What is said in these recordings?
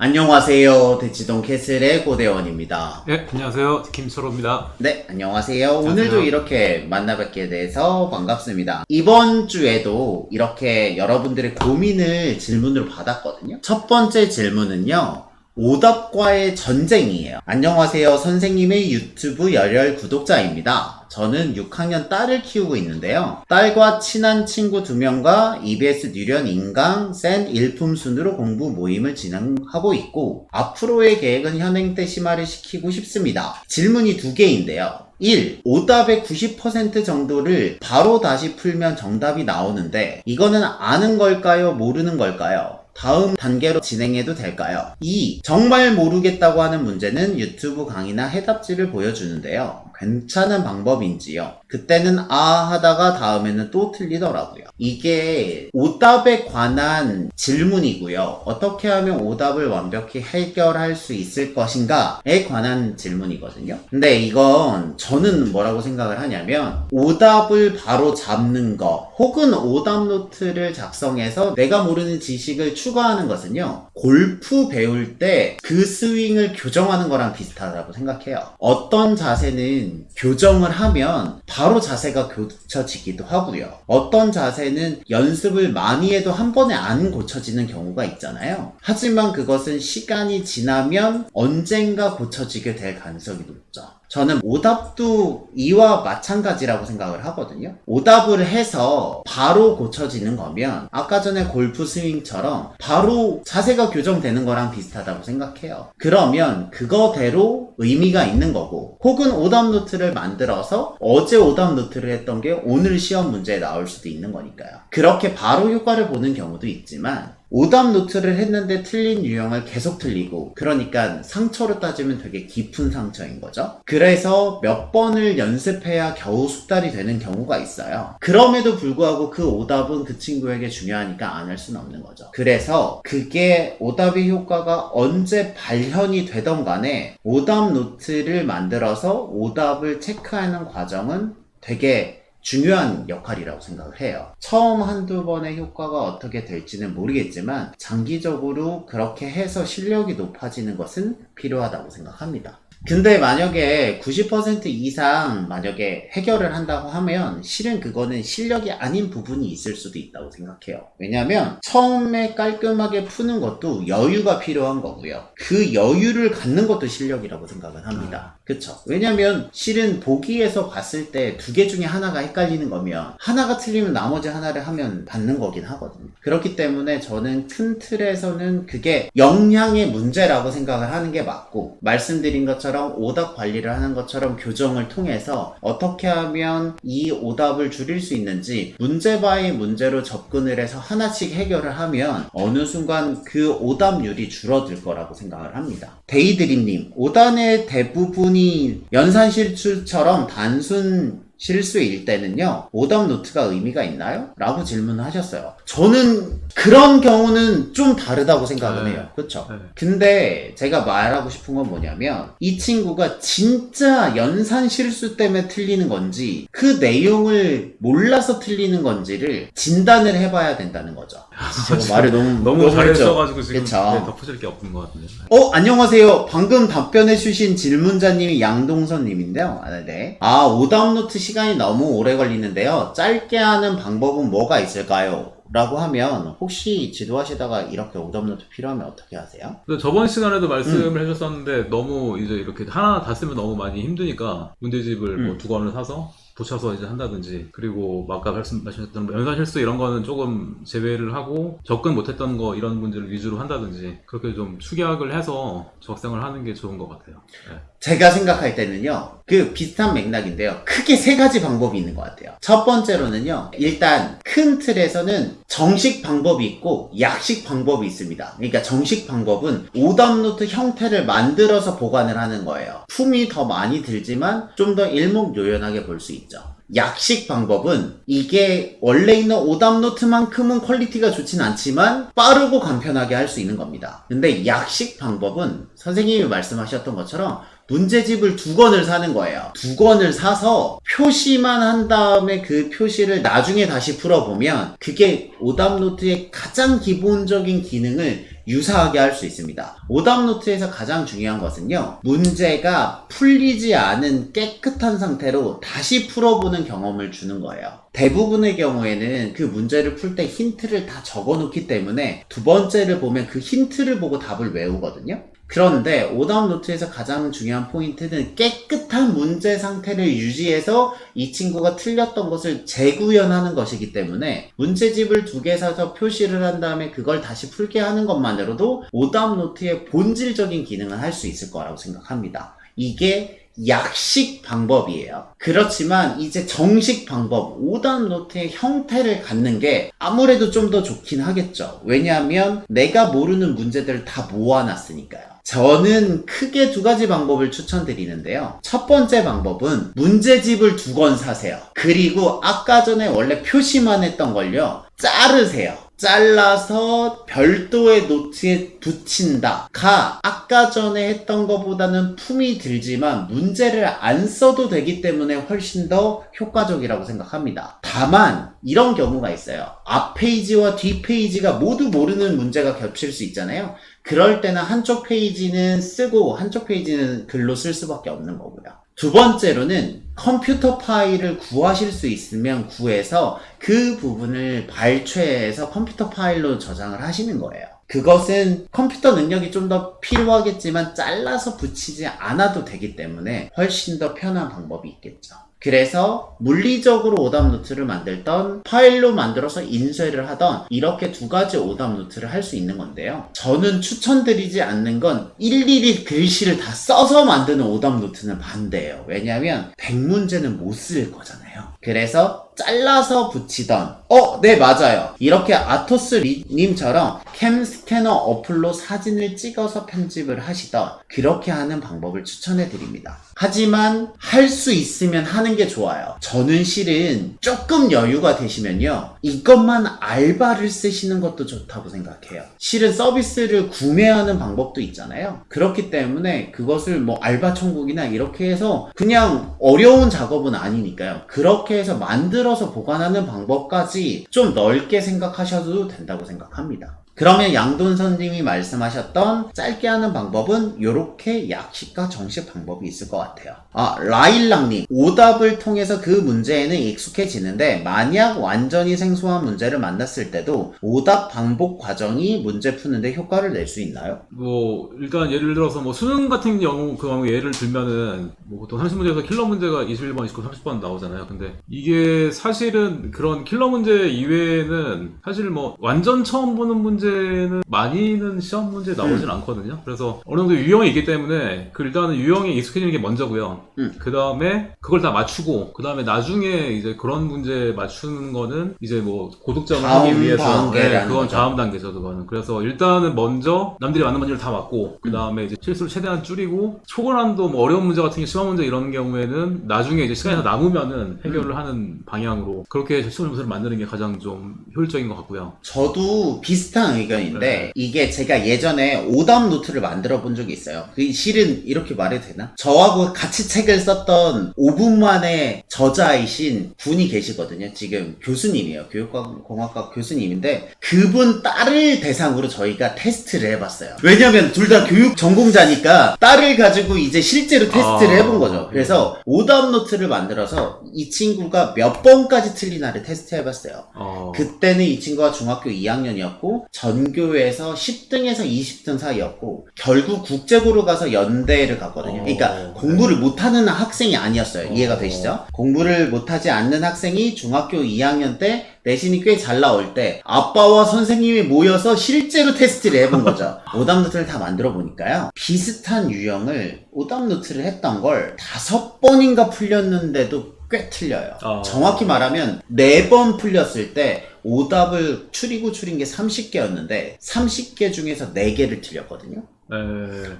안녕하세요. 대치동 캐슬의 고대원입니다. 네, 안녕하세요. 김철호입니다. 네, 안녕하세요. 오늘도 이렇게 만나뵙게 돼서 반갑습니다. 이번 주에도 이렇게 여러분들의 고민을 질문으로 받았거든요. 첫 번째 질문은요. 오답과의 전쟁이에요. 안녕하세요. 선생님의 유튜브 열혈 구독자입니다. 저는 6학년 딸을 키우고 있는데요. 딸과 친한 친구 2명과 EBS 뉴련 인강 센 일품 순으로 공부 모임을 진행하고 있고 앞으로의 계획은 현행 때 심화를 시키고 싶습니다. 질문이 2개인데요. 1. 오답의 90% 정도를 바로 다시 풀면 정답이 나오는데 이거는 아는 걸까요? 모르는 걸까요? 다음 단계로 진행해도 될까요? 2. 정말 모르겠다고 하는 문제는 유튜브 강의나 해답지를 보여주는데요. 괜찮은 방법인지요? 그때는 아 하다가 다음에는 또 틀리더라고요. 이게 오답에 관한 질문이고요. 어떻게 하면 오답을 완벽히 해결할 수 있을 것인가에 관한 질문이거든요. 근데 이건 저는 뭐라고 생각을 하냐면 오답을 바로 잡는 거 혹은 오답 노트를 작성해서 내가 모르는 지식을 추가하는 것은요. 골프 배울 때 그 스윙을 교정하는 거랑 비슷하다고 생각해요. 어떤 자세는 교정을 하면 바로 자세가 고쳐지기도 하고요. 어떤 자세는 연습을 많이 해도 한 번에 안 고쳐지는 경우가 있잖아요. 하지만 그것은 시간이 지나면 언젠가 고쳐지게 될 가능성이 높죠. 저는 오답도 이와 마찬가지라고 생각을 하거든요. 오답을 해서 바로 고쳐지는 거면 아까 전에 골프 스윙처럼 바로 자세가 교정되는 거랑 비슷하다고 생각해요. 그러면 그거대로 의미가 있는 거고 혹은 오답 노트를 만들어서 어제 오답 노트를 했던 게 오늘 시험 문제에 나올 수도 있는 거니까요. 그렇게 바로 효과를 보는 경우도 있지만 오답 노트를 했는데 틀린 유형을 계속 틀리고 그러니까 상처로 따지면 되게 깊은 상처인 거죠. 그래서 몇 번을 연습해야 겨우 숙달이 되는 경우가 있어요. 그럼에도 불구하고 그 오답은 그 친구에게 중요하니까 안 할 수는 없는 거죠. 그래서 그게 오답의 효과가 언제 발현이 되던 간에 오답 노트를 만들어서 오답을 체크하는 과정은 되게 중요한 역할이라고 생각을 해요. 처음 한두 번의 효과가 어떻게 될지는 모르겠지만 장기적으로 그렇게 해서 실력이 높아지는 것은 필요하다고 생각합니다. 근데 만약에 90% 이상 만약에 해결을 한다고 하면 실은 그거는 실력이 아닌 부분이 있을 수도 있다고 생각해요. 왜냐면 처음에 깔끔하게 푸는 것도 여유가 필요한 거고요. 그 여유를 갖는 것도 실력이라고 생각을 합니다. 그쵸? 왜냐면 실은 보기에서 봤을 때 2개 중에 하나가 헷갈리는 거면 하나가 틀리면 나머지 하나를 하면 받는 거긴 하거든요. 그렇기 때문에 저는 큰 틀에서는 그게 역량의 문제라고 생각을 하는 게 맞고 말씀드린 것처럼 오답 관리를 하는 것처럼 교정을 통해서 어떻게 하면 이 오답을 줄일 수 있는지 문제 바이 문제로 접근을 해서 하나씩 해결을 하면 어느 순간 그 오답률이 줄어들 거라고 생각을 합니다. 데이드림님, 오답의 대부분이 연산실수처럼 단순 실수일 때는요 오답 노트가 의미가 있나요? 라고 질문을 하셨어요. 저는 그런 경우는 좀 다르다고 생각은 해요. 그쵸? 근데 제가 말하고 싶은 건 뭐냐면 이 친구가 진짜 연산 실수 때문에 틀리는 건지 그 내용을 몰라서 틀리는 건지를 진단을 해봐야 된다는 거죠. 제가 말을 너무 잘했어가지고 지금 덧붙일 게 없는 것 같은데. 안녕하세요. 방금 답변해 주신 질문자님이 양동선님인데요. 네. 오답 노트 시간이 너무 오래 걸리는데요. 짧게 하는 방법은 뭐가 있을까요? 라고 하면 혹시 지도하시다가 이렇게 오답 노트 필요하면 어떻게 하세요? 저번 시간에도 말씀을 해주셨었는데 너무 이제 이렇게 하나 다 쓰면 너무 많이 힘드니까 문제집을 뭐 2권을 사서 붙여서 이제 한다든지 그리고 아까 말씀하셨던 연산 실수 이런 거는 조금 제외를 하고 접근 못했던 거 이런 문제를 위주로 한다든지 그렇게 좀 축약을 해서 적성을 하는 게 좋은 것 같아요. 네. 제가 생각할 때는요 그 비슷한 맥락인데요 크게 3가지 방법이 있는 것 같아요. 첫 번째로는요 일단 큰 틀에서는 정식 방법이 있고 약식 방법이 있습니다. 그러니까 정식 방법은 오답 노트 형태를 만들어서 보관을 하는 거예요. 품이 더 많이 들지만 좀 더 일목요연하게 볼 수 있죠. 약식 방법은 이게 원래 있는 오답 노트만큼은 퀄리티가 좋진 않지만 빠르고 간편하게 할 수 있는 겁니다. 근데 약식 방법은 선생님이 말씀하셨던 것처럼 문제집을 2권을 사는 거예요. 2권을 사서 표시만 한 다음에 그 표시를 나중에 다시 풀어보면 그게 오답노트의 가장 기본적인 기능을 유사하게 할 수 있습니다. 오답노트에서 가장 중요한 것은요, 문제가 풀리지 않은 깨끗한 상태로 다시 풀어보는 경험을 주는 거예요. 대부분의 경우에는 그 문제를 풀 때 힌트를 다 적어놓기 때문에 두 번째를 보면 그 힌트를 보고 답을 외우거든요. 그런데 오답노트에서 가장 중요한 포인트는 깨끗한 문제 상태를 유지해서 이 친구가 틀렸던 것을 재구현하는 것이기 때문에 문제집을 2개 사서 표시를 한 다음에 그걸 다시 풀게 하는 것만으로도 오답노트의 본질적인 기능을 할 수 있을 거라고 생각합니다. 이게 약식 방법이에요. 그렇지만 이제 정식 방법, 오답노트의 형태를 갖는 게 아무래도 좀 더 좋긴 하겠죠. 왜냐하면 내가 모르는 문제들을 다 모아놨으니까요. 저는 크게 2가지 방법을 추천드리는데요. 첫 번째 방법은 문제집을 2권 사세요. 그리고 아까 전에 원래 표시만 했던 걸요, 자르세요. 잘라서 별도의 노트에 붙인다가 아까 전에 했던 것보다는 품이 들지만 문제를 안 써도 되기 때문에 훨씬 더 효과적이라고 생각합니다. 다만 이런 경우가 있어요. 앞 페이지와 뒷 페이지가 모두 모르는 문제가 겹칠 수 있잖아요. 그럴 때는 한쪽 페이지는 쓰고 한쪽 페이지는 글로 쓸 수밖에 없는 거고요. 두 번째로는 컴퓨터 파일을 구하실 수 있으면 구해서 그 부분을 발췌해서 컴퓨터 파일로 저장을 하시는 거예요. 그것은 컴퓨터 능력이 좀 더 필요하겠지만 잘라서 붙이지 않아도 되기 때문에 훨씬 더 편한 방법이 있겠죠. 그래서 물리적으로 오답노트를 만들던 파일로 만들어서 인쇄를 하던 이렇게 2가지 오답노트를 할 수 있는 건데요. 저는 추천드리지 않는 건 일일이 글씨를 다 써서 만드는 오답노트는 반대예요. 왜냐하면 100문제는 못 쓸 거잖아요. 그래서 잘라서 붙이던 네 맞아요. 이렇게 아토스 님처럼 캠 스캐너 어플로 사진을 찍어서 편집을 하시던 그렇게 하는 방법을 추천해 드립니다. 하지만 할 수 있으면 하는 게 좋아요. 저는 실은 조금 여유가 되시면요, 이것만 알바를 쓰시는 것도 좋다고 생각해요. 실은 서비스를 구매하는 방법도 있잖아요. 그렇기 때문에 그것을 뭐 알바 천국이나 이렇게 해서 그냥 어려운 작업은 아니니까요. 그렇게 해서 만들어서 보관하는 방법까지 좀 넓게 생각하셔도 된다고 생각합니다. 그러면 양돈선님이 말씀하셨던 짧게 하는 방법은 이렇게 약식과 정식 방법이 있을 것 같아요. 라일락님, 오답을 통해서 그 문제에는 익숙해지는데 만약 완전히 생소한 문제를 만났을 때도 오답 반복 과정이 문제 푸는데 효과를 낼 수 있나요? 뭐 일단 예를 들어서 뭐 수능 같은 경우 예를 들면은 뭐 보통 30문제에서 킬러 문제가 21번, 29번, 30번 나오잖아요. 근데 이게 사실은 그런 킬러 문제 이외에는 사실 뭐 완전 처음 보는 문제는 많이는 시험 문제 나오진 않거든요. 그래서 어느 정도 유형이 있기 때문에 일단은 유형에 익숙해지는 게 먼저고요. 그 다음에 그걸 다 맞추고 그 다음에 나중에 이제 그런 문제 맞추는 거는 이제 뭐 고득점을 하기 위해서 그건 다음 단계죠. 그거는. 그래서 일단은 먼저 남들이 맞는 문제를 다 맞고 그 다음에 이제 실수를 최대한 줄이고 초고난도 뭐 어려운 문제 같은 게 심한 문제 이런 경우에는 나중에 이제 시간이 더 남으면은 해결을 하는 방향으로 그렇게 시험 점수를 만드는 게 가장 좀 효율적인 것 같고요. 저도 비슷한 의견인데 이게 제가 예전에 오답 노트를 만들어 본 적이 있어요. 실은 이렇게 말해도 되나? 저하고 같이 책을 썼던 5분 만에 저자이신 분이 계시거든요. 지금 교수님이에요. 교육공학과 교수님인데 그분 딸을 대상으로 저희가 테스트를 해봤어요. 왜냐면 둘 다 교육 전공자니까 딸을 가지고 이제 실제로 테스트를 해본 거죠. 그래서 오답 노트를 만들어서 이 친구가 몇 번까지 틀리나를 테스트 해봤어요. 그때는 이 친구가 중학교 2학년이었고 전교에서 10등에서 20등 사이였고 결국 국제고로 가서 연대를 갔거든요. 그러니까 공부를 못하는 학생이 아니었어요. 이해가 되시죠? 공부를 못하지 않는 학생이 중학교 2학년 때 내신이 꽤 잘 나올 때 아빠와 선생님이 모여서 실제로 테스트를 해본 거죠. 오답노트를 다 만들어 보니까요, 비슷한 유형을 오답노트를 했던 걸 5번인가 풀렸는데도 꽤 틀려요. 정확히 말하면 4번 풀렸을 때 오답을 줄인 게 30개였는데 30개 중에서 4개를 틀렸거든요.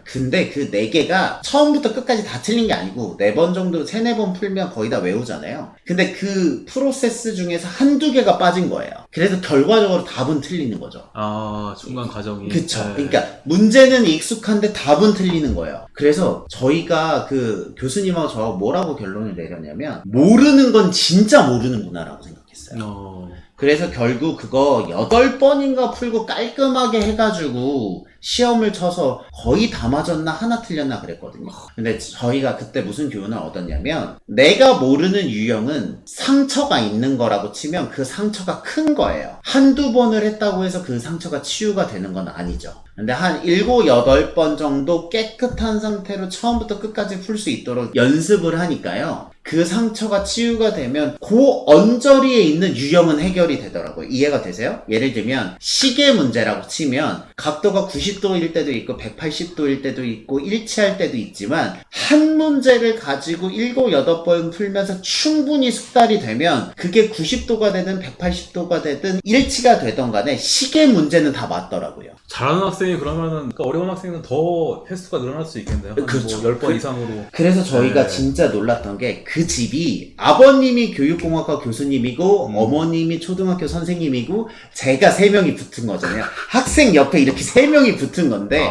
근데 그 4개가 처음부터 끝까지 다 틀린 게 아니고 4번 정도 3-4번 풀면 거의 다 외우잖아요. 근데 그 프로세스 중에서 한두 개가 빠진 거예요. 그래서 결과적으로 답은 틀리는 거죠. 중간 과정이. 그쵸. 그러니까 문제는 익숙한데 답은 틀리는 거예요. 그래서 저희가 그 교수님하고 저하고 뭐라고 결론을 내렸냐면 모르는 건 진짜 모르는구나 라고 생각했어요. 그래서 결국 그거 8번인가 풀고 깔끔하게 해가지고 시험을 쳐서 거의 다 맞았나 하나 틀렸나 그랬거든요. 근데 저희가 그때 무슨 교훈을 얻었냐면 내가 모르는 유형은 상처가 있는 거라고 치면 그 상처가 큰 거예요. 한두 번을 했다고 해서 그 상처가 치유가 되는 건 아니죠. 근데 한 7, 8번 정도 깨끗한 상태로 처음부터 끝까지 풀 수 있도록 연습을 하니까요. 그 상처가 치유가 되면 그 언저리에 있는 유형은 해결이 되더라고요. 이해가 되세요? 예를 들면 시계 문제라고 치면 각도가 90도일 때도 있고 180도일 때도 있고 일치할 때도 있지만 한 문제를 가지고 7, 8번 풀면서 충분히 숙달이 되면 그게 90도가 되든 180도가 되든 일치가 되던 간에 시계 문제는 다 맞더라고요. 잘하는 학생이 그러면은 그러니까 어려운 학생은 더 횟수가 늘어날 수 있겠네요. 한 그렇죠. 뭐 10번 이상으로. 그래서 저희가 네. 진짜 놀랐던 게 그 집이 아버님이 교육공학과 교수님이고 어머님이 초등학교 선생님이고 제가 3명이 붙은 거잖아요. 학생 옆에 이렇게 3명이 붙은 건데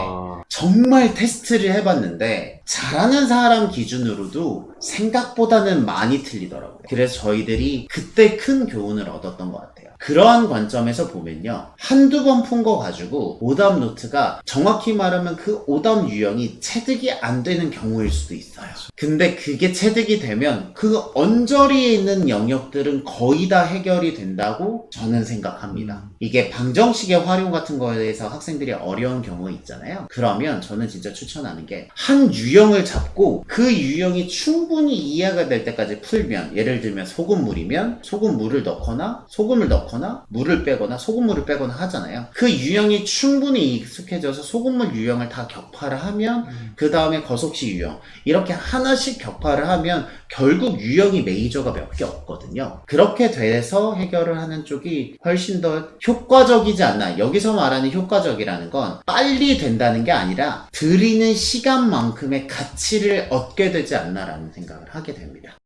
정말 테스트를 해봤는데 잘하는 사람 기준으로도 생각보다는 많이 틀리더라고요. 그래서 저희들이 그때 큰 교훈을 얻었던 것 같아요. 그러한 관점에서 보면요. 한두 번 푼 거 가지고 오답 노트가 정확히 말하면 그 오답 유형이 체득이 안 되는 경우일 수도 있어요. 근데 그게 체득이 되면 그 언저리에 있는 영역들은 거의 다 해결이 된다고 저는 생각합니다. 이게 방정식의 활용 같은 거에 대해서 학생들이 어려운 경우가 있잖아요. 그러면 저는 진짜 추천하는 게 한 유형을 잡고 그 유형이 충분히 이해가 될 때까지 풀면, 예를 들면 소금물이면 소금물을 넣거나 소금을 넣거나 물을 빼거나 소금물을 빼거나 하잖아요. 그 유형이 충분히 익숙해져서 소금물 유형을 다 격파를 하면 그 다음에 거속시 유형 이렇게 하나씩 격파를 하면 결국 유형이 메이저가 몇 개 없거든요. 그렇게 돼서 해결을 하는 쪽이 훨씬 더 효과적이지 않나. 여기서 말하는 효과적이라는 건 빨리 된다는 게 아니라 들이는 시간만큼의 가치를 얻게 되지 않나라는 생각을 하게 됩니다.